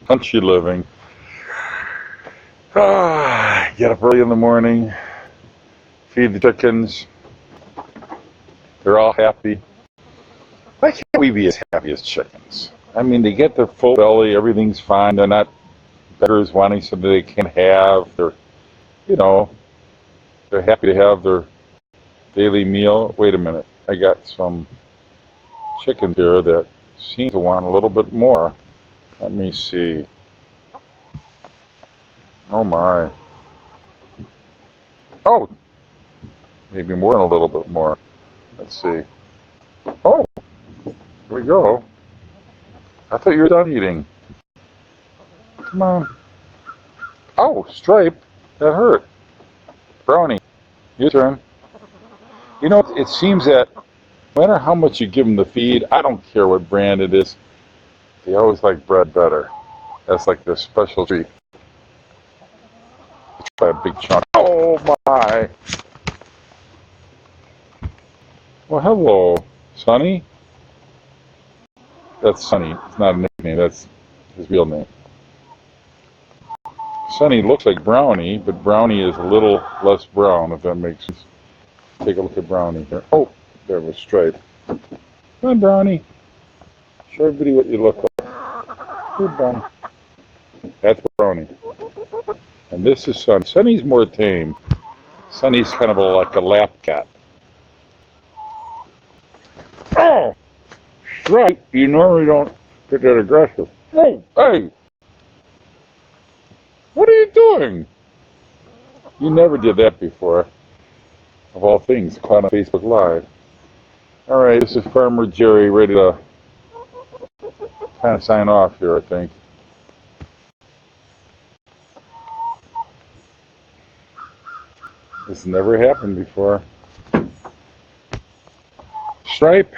country living. Get up early in the morning, feed the chickens. They're all happy. Why can't we be as happy as chickens? I mean, they get their full belly, everything's fine. They're not beggars wanting something they can't have. They're happy to have their daily meal. Wait a minute, I got some chicken here that seem to want a little bit more. Let me see. Oh my. Oh, maybe more than a little bit more. Let's see. Oh, here we go. I thought you were done eating. Come on. Oh, Stripe. That hurt. Brownie, your turn. You know, it seems that no matter how much you give them to feed, I don't care what brand it is, they always like bread better. That's like their special treat. Try a big chunk. Oh my! Well, hello, Sonny. That's Sonny. It's not a nickname. That's his real name. Sonny looks like Brownie, but Brownie is a little less brown, if that makes sense. Take a look at Brownie here. Oh, there was Stripe. Come on, Brownie. Show everybody what you look like. Good Brownie. That's Brownie. And this is Sonny. Sonny's more tame. Sonny's kind of like a lap cat. Oh! Stripe, you normally don't get that aggressive. Oh, hey! What are you doing? You never did that before. Of all things, caught on Facebook Live. Alright, this is Farmer Jerry, ready to kind of sign off here, I think. This never happened before. Stripe,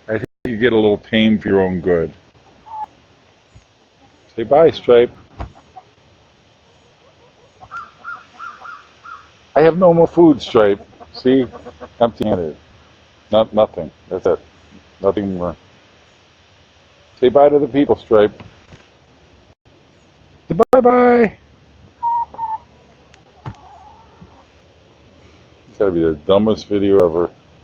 I think you get a little tame for your own good. Say bye, Stripe. I have no more food, Stripe. See? Empty-handed. Nothing. That's it. Nothing more. Say bye to the people, Stripe. Bye-bye. It's gotta be the dumbest video ever.